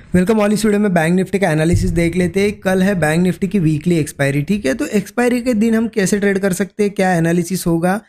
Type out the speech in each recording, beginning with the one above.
Welcome all. इस video में bank Nifty का एनालिसिस देख लेते हैं। कल है बैंक निफ्टी की वीकली एक्सपायरी, ठीक है। तो एक्सपायरी के दिन हम कैसे ट्रेड कर सकते हैं, क्या एनालिसिस होगा,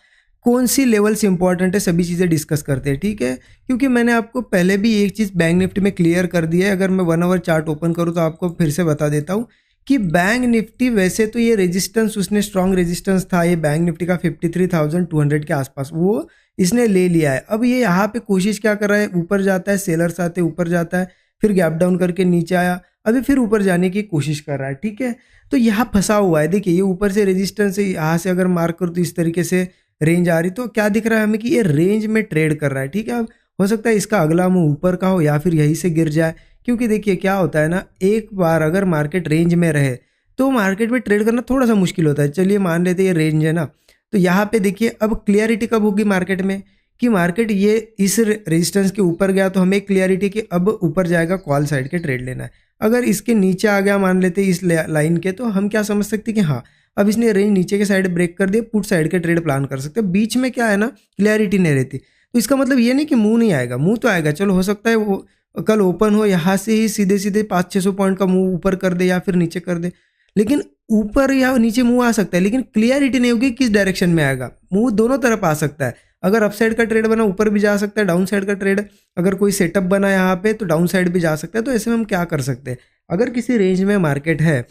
कौन सी लेवल्स इंपॉर्टेंट है, सभी चीज़ें डिस्कस करते हैं, ठीक है। क्योंकि मैंने आपको पहले भी एक चीज़ बैंक निफ्टी में क्लियर कर दी है। अगर मैं 1 आवर चार्ट ओपन करूँ तो आपको फिर से बता देता हूँ कि बैंक निफ्टी वैसे तो ये रेजिस्टेंस, उसने स्ट्रॉन्ग रेजिस्टेंस था ये बैंक निफ्टी का 53,200 के आसपास, वो इसने ले लिया है। अब ये यहाँ पे कोशिश क्या कर रहा है, ऊपर जाता है, सेलर्स आते ऊपर जाता है, फिर गैप डाउन करके नीचे आया, अभी फिर ऊपर जाने की कोशिश कर रहा है, ठीक है। तो यहाँ फंसा हुआ है। देखिए ये ऊपर से रेजिस्टेंस है, यहाँ से अगर मार्क करो तो इस तरीके से रेंज आ रही, तो क्या दिख रहा है हमें कि ये रेंज में ट्रेड कर रहा है, ठीक है। अब हो सकता है इसका अगला मुंह ऊपर का हो या फिर यहीं से गिर जाए, क्योंकि देखिए क्या होता है ना, एक बार अगर मार्केट रेंज में रहे तो मार्केट में ट्रेड करना थोड़ा सा मुश्किल होता है। चलिए मान लेते हैं ये रेंज है ना, तो यहाँ पे देखिए अब क्लियरिटी कब होगी मार्केट में कि मार्केट ये इस रेजिस्टेंस के ऊपर गया तो हमें क्लियरिटी कि अब ऊपर जाएगा, कॉल साइड के ट्रेड लेना है। अगर इसके नीचे आ गया मान लेते इस लाइन के, तो हम क्या समझ सकते कि हाँ अब इसने रेंज नीचे के साइड ब्रेक कर दिया, पुट साइड के ट्रेड प्लान कर सकते हैं। बीच में क्या है ना, क्लियरिटी नहीं रहती, तो इसका मतलब ये नहीं कि मुंह नहीं आएगा, मुंह तो आएगा। चलो हो सकता है वो कल ओपन हो यहाँ से ही सीधे सीधे 500-600 पॉइंट का मुंह ऊपर कर दे या फिर नीचे कर दे, लेकिन ऊपर या नीचे मुंह आ सकता है, लेकिन क्लियरिटी नहीं होगी किस डायरेक्शन में आएगा। मुंह दोनों तरफ आ सकता है। अगर अप साइड का ट्रेड बना ऊपर भी जा सकता है, डाउन साइड का ट्रेड अगर कोई सेटअप बना यहाँ पे तो डाउन साइड भी जा सकता है। तो ऐसे में हम क्या कर सकते हैं, अगर किसी रेंज में मार्केट है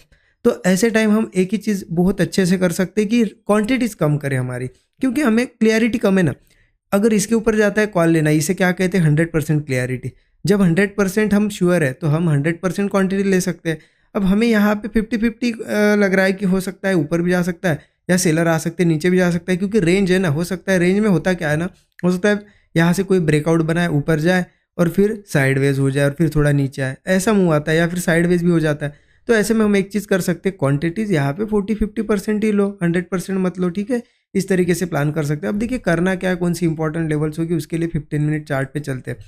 तो ऐसे टाइम हम एक ही चीज़ बहुत अच्छे से कर सकते हैं कि क्वांटिटीज कम करें हमारी, क्योंकि हमें क्लियरिटी कम है ना। अगर इसके ऊपर जाता है कॉल लेना, इसे क्या कहते हैं 100% क्लियरिटी। जब 100% हम श्योर है तो हम 100% क्वांटिटी ले सकते हैं। अब हमें यहाँ पे 50-50 लग रहा है कि हो सकता है ऊपर भी जा सकता है या सेलर आ सकते हैं, नीचे भी जा सकता है, क्योंकि रेंज है ना। हो सकता है रेंज में होता क्या है ना, हो सकता है यहाँ से कोई ब्रेकआउट बनाए, ऊपर जाए और फिर साइडवेज हो जाए और फिर थोड़ा नीचे आए, ऐसा मुंह आता है, या फिर साइडवेज भी हो जाता है। तो ऐसे में हम एक चीज़ कर सकते हैं, क्वांटिटीज़ यहाँ पे 40-50% ही लो, 100% मत लो, ठीक है। इस तरीके से प्लान कर सकते हैं। अब देखिए करना क्या है, कौन सी इंपॉर्टेंट लेवल्स होगी, उसके लिए 15 मिनट चार्ट पे चलते हैं।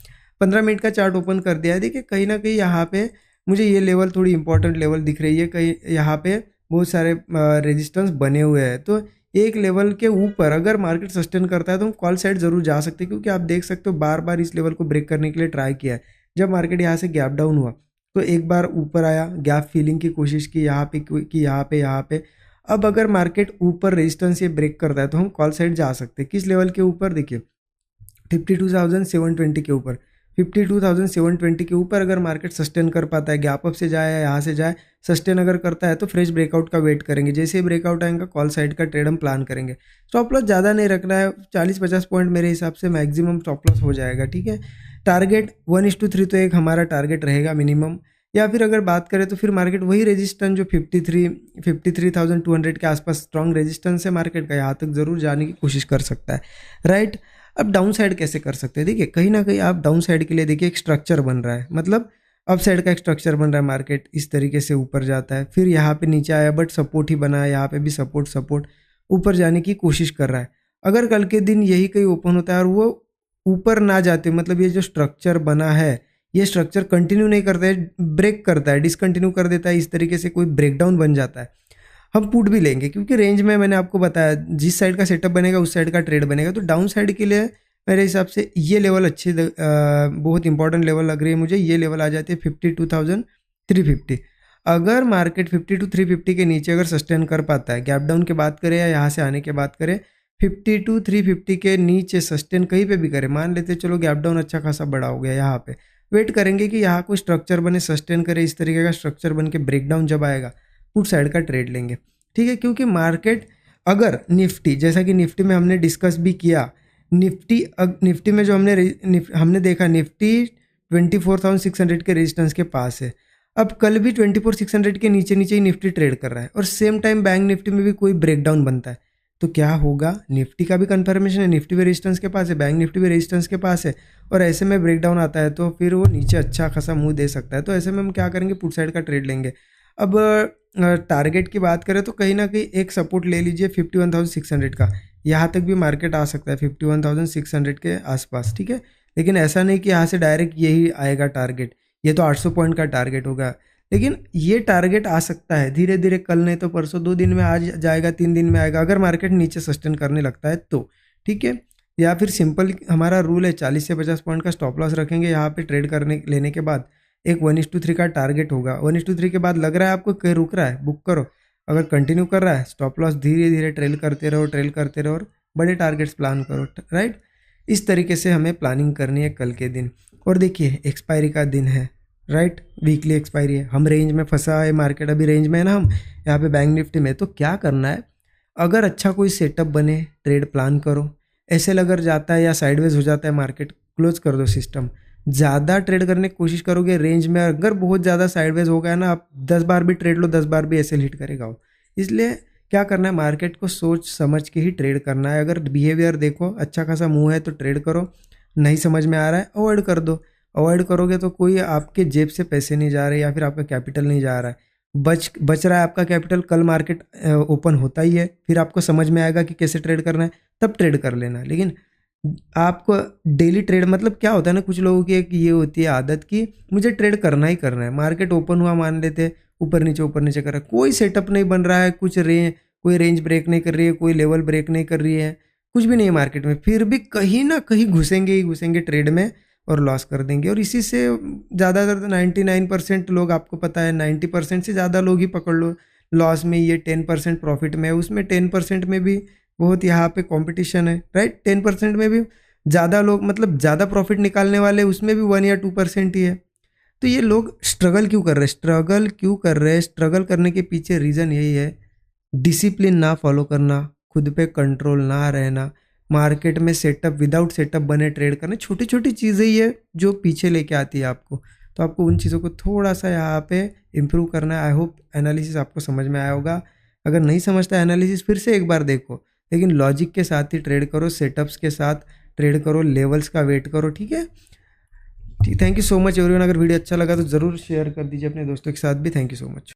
15 मिनट का चार्ट ओपन कर दिया है। देखिए कहीं ना कहीं यहाँ पे मुझे ये लेवल थोड़ी इंपॉर्टेंट लेवल दिख रही है। कहीं यहाँ पे बहुत सारे रेजिस्टेंस बने हुए हैं, तो एक लेवल के ऊपर अगर मार्केट सस्टेन करता है तो हम कॉल साइड जरूर जा सकते हैं, क्योंकि आप देख सकते हो बार बार इस लेवल को ब्रेक करने के लिए ट्राई किया है। जब मार्केट यहाँ से गैप डाउन हुआ तो एक बार ऊपर आया, गैप फिलिंग की कोशिश की यहाँ पे, कि यहाँ पे। अब अगर मार्केट ऊपर रेजिस्टेंस ये ब्रेक करता है तो हम कॉल साइड जा सकते हैं। किस लेवल के ऊपर, देखिए 52,720 के ऊपर, 52,720 के ऊपर अगर मार्केट सस्टेन कर पाता है, गैप अप से जाए या यहाँ से जाए, सस्टेन अगर करता है तो फ्रेश ब्रेकआउट का वेट करेंगे। जैसे ही ब्रेकआउट आएगा कॉल साइड का ट्रेड हम प्लान करेंगे। स्टॉप लॉस ज़्यादा नहीं रखना है, 40-50 पॉइंट मेरे हिसाब से मैक्सिमम स्टॉप लॉस हो जाएगा, ठीक है। टारगेट 1:3 तो एक हमारा टारगेट रहेगा मिनिमम। या फिर अगर बात करें तो फिर मार्केट वही रेजिस्टेंस जो 53,200 के आसपास स्ट्रॉन्ग रेजिस्टेंस है मार्केट का, यहाँ तक ज़रूर जाने की कोशिश कर सकता है, राइट। अब डाउन साइड कैसे कर सकते हैं, देखिए कहीं ना कहीं आप डाउन साइड के लिए देखिए एक स्ट्रक्चर बन रहा है, मतलब अप साइड का एक स्ट्रक्चर बन रहा है। मार्केट इस तरीके से ऊपर जाता है, फिर यहाँ पे नीचे आया बट सपोर्ट ही बना है, यहाँ पे भी सपोर्ट ऊपर जाने की कोशिश कर रहा है। अगर कल के दिन यही कहीं ओपन होता है और वो ऊपर ना जाते, मतलब ये जो स्ट्रक्चर बना है ये स्ट्रक्चर कंटिन्यू नहीं करता है, ब्रेक करता है, डिसकंटिन्यू कर देता है, इस तरीके से कोई ब्रेकडाउन बन जाता है, हम पुट भी लेंगे। क्योंकि रेंज में मैंने आपको बताया जिस साइड का सेटअप बनेगा उस साइड का ट्रेड बनेगा। तो डाउन साइड के लिए मेरे हिसाब से ये लेवल अच्छी बहुत इंपॉर्टेंट लेवल लग रही है मुझे। ये लेवल आ जाती है 52,350। अगर मार्केट 52,350 के नीचे अगर सस्टेन कर पाता है, गैप डाउन की बात करें या यहाँ से आने की बात करें, 52,350 के नीचे सस्टेन कहीं पे भी करे, मान लेते चलो गैप डाउन अच्छा खासा बड़ा हो गया, यहाँ पे वेट करेंगे कि यहाँ कोई स्ट्रक्चर बने, सस्टेन करे, इस तरीके का स्ट्रक्चर बन के ब्रेकडाउन जब आएगा पुट साइड का ट्रेड लेंगे, ठीक है। क्योंकि मार्केट अगर निफ्टी, जैसा कि निफ्टी में हमने डिस्कस भी किया, निफ्टी में जो हमने देखा निफ्टी 24,600 के रेजिस्टेंस के पास है। अब कल भी 24,600 के नीचे नीचे ही निफ्टी ट्रेड कर रहा है और सेम टाइम बैंक निफ्टी में भी कोई ब्रेकडाउन बनता है, तो क्या होगा, निफ्टी का भी कंफर्मेशन है, निफ्टी भी रेजिस्टेंस के पास है, बैंक निफ्टी भी रेजिस्टेंस के पास है, और ऐसे में ब्रेकडाउन आता है तो फिर वो नीचे अच्छा खासा मुंह दे सकता है। तो ऐसे में हम क्या करेंगे, पुट साइड का ट्रेड लेंगे। अब टारगेट की बात करें तो कहीं ना कहीं एक सपोर्ट ले लीजिए 51,600 का, यहाँ तक भी मार्केट आ सकता है 51,600 के आसपास, ठीक है। लेकिन ऐसा नहीं कि यहाँ से डायरेक्ट यही आएगा टारगेट, ये तो 800 पॉइंट का टारगेट होगा। लेकिन ये टारगेट आ सकता है धीरे धीरे, कल नहीं तो परसों, 2 दिन में आ जाएगा, 3 दिन में आएगा, अगर मार्केट नीचे सस्टेन करने लगता है तो, ठीक है। या फिर सिंपल हमारा रूल है 40 से 50 पॉइंट का स्टॉप लॉस रखेंगे यहाँ पे ट्रेड करने लेने के बाद। एक 1:3 का टारगेट होगा। 1:3 के बाद लग रहा है आपको कहीं रुक रहा है, बुक करो। अगर कंटिन्यू कर रहा है, स्टॉप लॉस धीरे धीरे ट्रेल करते रहो और बड़े टारगेट्स प्लान करो, राइट। इस तरीके से हमें प्लानिंग करनी है कल के दिन। और देखिए एक्सपायरी का दिन है, राइट, वीकली एक्सपायरी है। हम रेंज में फंसा है, मार्केट अभी रेंज में है ना, हम यहाँ पे बैंक निफ्टी में। तो क्या करना है, अगर अच्छा कोई सेटअप बने, ट्रेड प्लान करो। एसएल अगर जाता है या साइडवेज हो जाता है मार्केट, क्लोज कर दो सिस्टम। ज़्यादा ट्रेड करने की कोशिश करोगे रेंज में, अगर बहुत ज़्यादा साइडवेज हो गया ना, आप 10 बार भी ट्रेड लो, 10 बार भी एसएल हिट करेगा वो। इसलिए क्या करना है, मार्केट को सोच समझ के ही ट्रेड करना है। अगर बिहेवियर देखो अच्छा खासा मूव है तो ट्रेड करो, नहीं समझ में आ रहा है अवॉइड कर दो। अवॉइड करोगे तो कोई आपके जेब से पैसे नहीं जा रहे या फिर आपका कैपिटल नहीं जा रहा है, बच रहा है आपका कैपिटल। कल मार्केट ओपन होता ही है, फिर आपको समझ में आएगा कि कैसे ट्रेड करना है, तब ट्रेड कर लेना। लेकिन आपको डेली ट्रेड मतलब क्या होता है ना, कुछ लोगों की एक ये होती है आदत कि मुझे ट्रेड करना ही करना है। मार्केट ओपन हुआ मान लेते, ऊपर नीचे कर रहा है, कोई सेटअप नहीं बन रहा है, कोई रेंज ब्रेक नहीं कर रही है, कोई लेवल ब्रेक नहीं कर रही है, कुछ भी नहीं है मार्केट में, फिर भी कहीं ना कहीं घुसेंगे ही घुसेंगे ट्रेड में और लॉस कर देंगे। और इसी से ज़्यादातर 99% लोग, आपको पता है 90% से ज़्यादा लोग ही पकड़ लो लॉस में। ये 10% प्रॉफिट में है, उसमें 10% में भी बहुत यहाँ पे कंपटीशन है, राइट। 10% में भी ज़्यादा लोग, मतलब ज़्यादा प्रॉफिट निकालने वाले, उसमें भी 1 या 2% ही है। तो ये लोग स्ट्रगल क्यों कर रहे हैं, स्ट्रगल करने के पीछे रीज़न यही है, डिसिप्लिन ना फॉलो करना, खुद पे कंट्रोल ना रहना, मार्केट में सेटअप विदाउट सेटअप बने ट्रेड करना। छोटी छोटी चीज़ें ही है जो पीछे लेके आती है आपको। तो आपको उन चीज़ों को थोड़ा सा यहाँ पे इम्प्रूव करना है। आई होप एनालिसिस आपको समझ में आया होगा। अगर नहीं समझता एनालिसिस, फिर से एक बार देखो, लेकिन लॉजिक के साथ ही ट्रेड करो, सेटअप्स के साथ ट्रेड करो, लेवल्स का वेट करो, ठीक है। ठीक, thank you so much everyone. अगर वीडियो अच्छा लगा तो ज़रूर शेयर कर दीजिए अपने दोस्तों के साथ भी। Thank you so much.